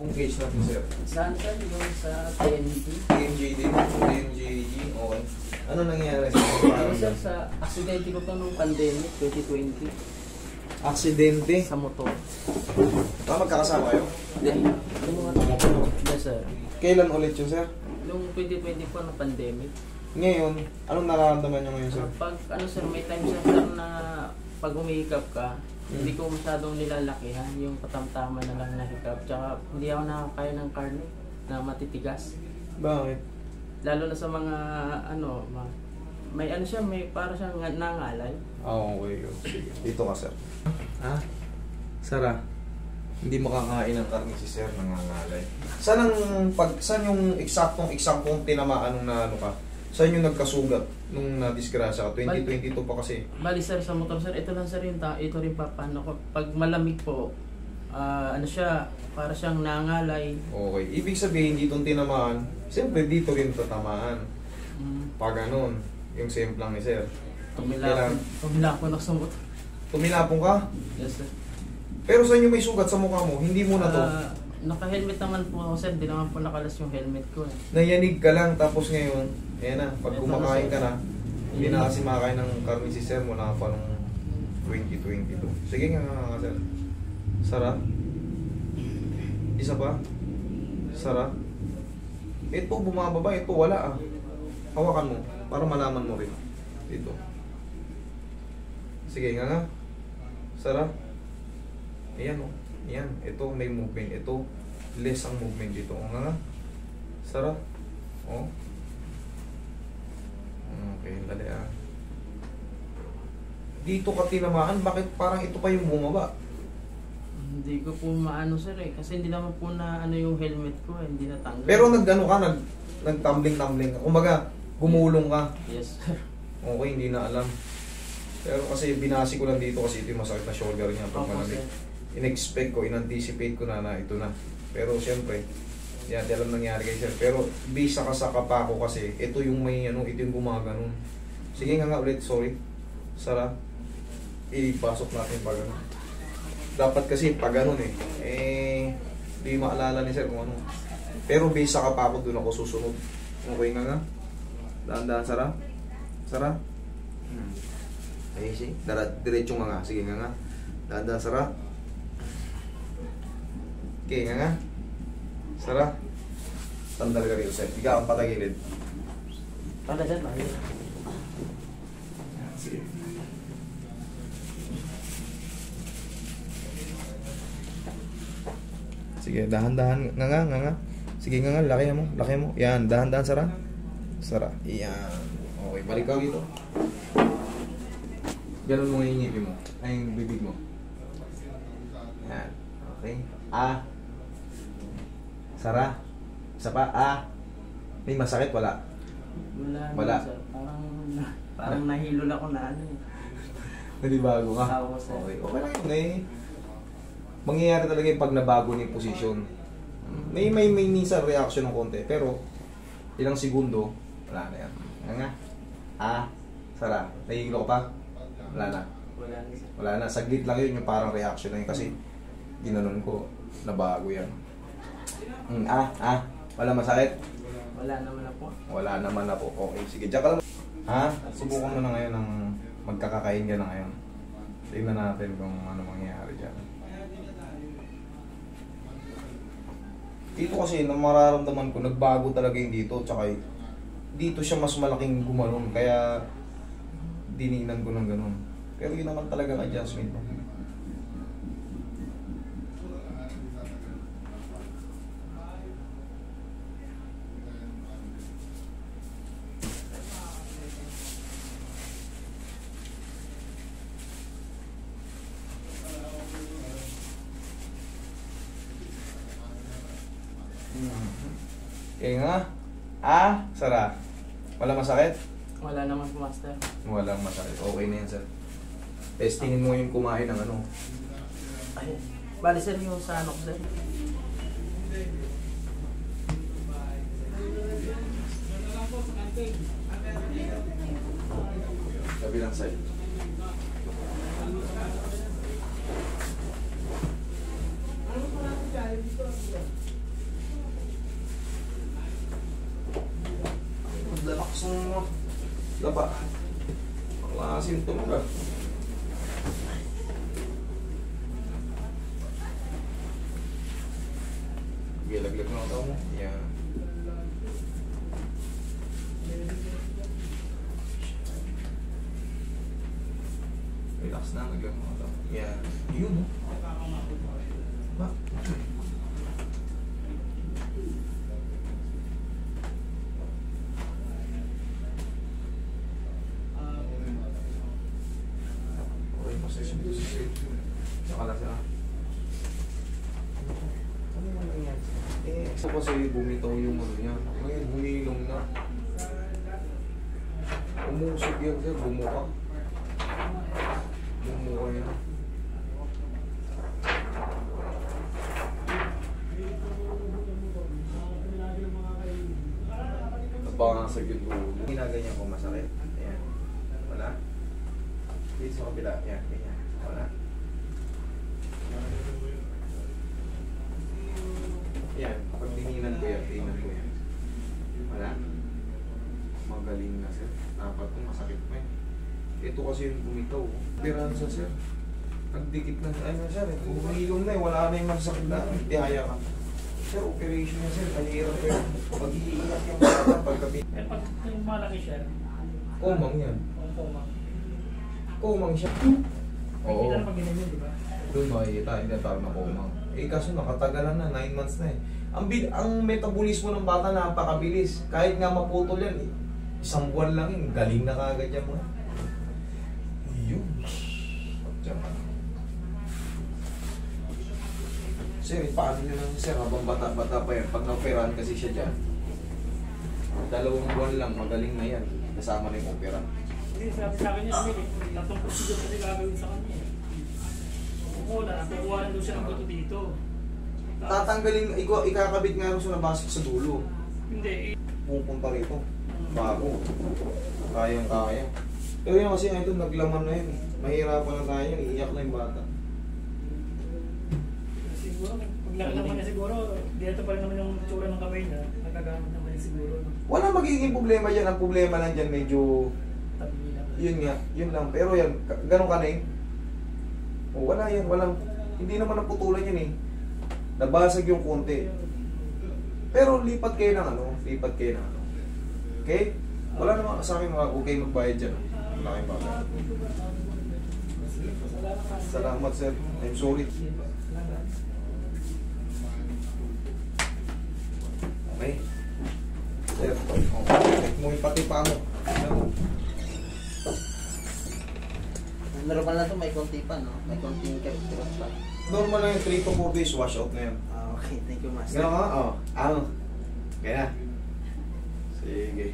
Kung case natin, sir. Saan ka? Yung sa TNT? TNJ din. TNJG. Okay. Ano nangyayari sa Ano sir, sa aksidente ko to nung pandemic, 2020. aksidente? Sa motor. Magkakasama kayo? Hindi. Ano mga to? Yes sir. Kailan ulit yun, sir? Nung 2020 po ng pandemic. Ngayon, anong nararamdaman nyo ngayon, sir? Pag ano sir, may time sir na pag umihikap ka, hindi ko masyadong nilalakihan yung patamtaman na lang na hikap. Tsaka hindi ako nakakaya ng karne na matitigas. Bakit? Lalo na sa mga ano, may ano siya, may para siyang nangalay. Okay, yun. Sige. Dito ka, sir. Ha? Sara, hindi makakain ng karne si sir, nangangalay. Saan yung eksaktong tinamaan nung na ano ka? Saan yung nagkasugat nung nadisgrasya ka? 2022 pa kasi. Bali sir, sa motor sir, ito lang sir yung ito rin paano ko. Pag malamig po, ano siya, para siyang nangalay. Okay. Ibig sabihin dito tinamaan, siyempre dito rin tatamaan. Pag ganun, yung semplang ni sir. Tumilapon ako sa motor. Tumilapon ka? Yes sir. Pero saan yung may sugat sa mukha mo? Hindi mo na to. Naka-helmet naman po ako sir, hindi naman po nakalas yung helmet ko eh. Nayanig ka lang tapos ngayon, ayan na, pag Ito kumakain na, ka na, hindi na kasi makain ng karne si sir mula pa nung 2022. Sige nga sir. Sara? Isa pa? Sara? Ito bumababa, ito wala ah. Hawakan mo para malaman mo rin. Dito. Sige nga. Sara? Ayan o. Ayan. Ito may movement. Ito less ang movement dito. O nga. Sara? O. Okay, dali ah. Dito ka tinamaan, bakit parang ito pa yung bumaba? Hindi ko po maano sir eh, kasi hindi naman po na ano yung helmet ko eh, hindi natanggal. Pero nagano ka, nagtumbling-tumbling ka. Kumbaga, gumulong ka. Yes sir. Okay, hindi na alam. Pero kasi binasi ko lang dito kasi ito yung masakit na shoulder niya pag malamig. In-expect ko, in-anticipate ko na ito na. Pero siyempre, hindi natin alam nangyari kay sir. Pero bisa ka sa kapako kasi, ito yung may ano, ito yung gumaganon. Sige nga ulit, sorry. Sara, ipasok natin pag ano. Dapat kasi pag ganun di maalala ni sir kung ano. Pero base sa kapako doon ako susunod. Okay nga. Dahan-dahan, Sara. Sara. Ay, sige. Diretso nga. Sige nga. Dahan-dahan, Sara. Okay nga. Sara. Tandal ka rito, sir. Higa ang patagilid. Para dyan, mahal. Sige. Sige, dahan-dahan. Nga. Sige nga, laki mo. Yan, dahan-dahan, Sara. Sara. Yan. Okay, balik ka dito. Ganun mo yung ngipin mo. Ay, yung bibig mo. Yan. Okay. Sara. Isa pa. May masakit? Wala. Wala. Sir. Parang nahilo na ako na ano eh. Nalibago ka? Oo, sir. Okay lang yun mangyayari talaga yung pag nabago niya yung posisyon. May minsan reaction ng konti, pero ilang segundo, wala na yan. Nga. Sara. Nahihilo ka pa? Wala na. Wala na. Saglit lang yun yung parang reaction na yun kasi ginanon ko, nabago yan. Wala masakit? Wala naman na po. Okay, sige. Diyan ka lang. Subukan mo na ngayon ng magkakakain ka na ngayon. Tingnan natin kung ano mangyayari dyan. Dito kasi, mararamdaman ko, nagbago talaga yung dito. Tsaka dito siya mas malaking gumanon. Kaya dininan ko ng ganun. Pero yun naman talaga ang adjustment. Okay nga. Sara. Wala masakit? Wala naman po, master. Walang masakit. Okay na yan, sir. Testingin mo yung kumain ng ano. Ay, bali sir yung sa ano ko sir. Kabilang side. Laba. Mga sintomo ka. Laglag mo ang tao mo. Yan. Relax na, laglag mo ang tao. Yan. Yun, no? Ba? Okay, masaya dito sa state. Saka lang siya. Ano yung nangyari? So kasi bumitaw yung ano niya. Ngayon, humilong na. Umusog yan sir, bumuka. Bumuka yan. Napangasag yung ulo. Ginaganyan ko masakit. Ayan. Wala. Dito sa kabila. Ayan, ganyan. Wala. Yan, pag dininan ko yan, tingnan ko yan. Wala. Magaling na sir. Dapat kung masakit pa yan. Ito kasi yung bumitaw. Piransa sir. Nagdikit na. Ano sir, humilong na eh. Wala na yung masakit na. Tihaya ka. Sir, operation na sir. Mahirap yan. Pag-iingat yung bata pagkabi. Eh, pag yung malaki siya, Kumang yan. ang puma. Kumang siya. May Oo. kita na pag ginanyan, di ba? Doon makikita, hindi na tawag na kumang. Eh kaso nakatagalan na, 9 months na eh. Ang metabolismo ng bata napakabilis. Kahit nga maputol yan, isang buwan lang yun, galing na kagad yan mo. Yun. Diyan ka. Sir, paano nyo lang sir, habang bata-bata pa yan, pag na-operahan kasi siya dyan, 2 buwan lang, magaling na yan. Kasama na yung opera. Hindi, sabi sa akin niya, tatlong procedure kasi gagawin sa kanya. Una, kukuha na doon siya ng buto dito. Tatanggalin, ikakabit nga rin siya na basic sa dulo. Hindi, Pupunta rito. Bago. Kayang-kaya. Pero yun kasi ito, naglaman na yun. Mahirapan na tayo, iiyak na yung bata. siguro, paglaki naman niya siguro, dito pa rin naman yung tsura ng kamay niya, nagagamit naman niya siguro. No? Wala magiging problema dyan. Ang problema lang dyan, medyo, Tabi nila. yun nga, yun lang. Pero yan, ganun ka na eh. O, wala yan, walang, hindi naman naputulan yan eh. Nabasag yung konti. Pero lipat kayo ng ano, lipat kayo ng ano. Okay? Wala naman sa akin mga okay magbayad dyan. Wala kayong bagay. Salamat sir. I'm sorry. Okay. Sir, check mo yung pati pa mo. Normal na to, may konti pa, no? May konting kapitiras pa. Normal lang yung 3 to 4 days wash out na yan. Ah, okay, thank you, Master. Gano'n ka? Oo. Ano? Kaya na. Sige.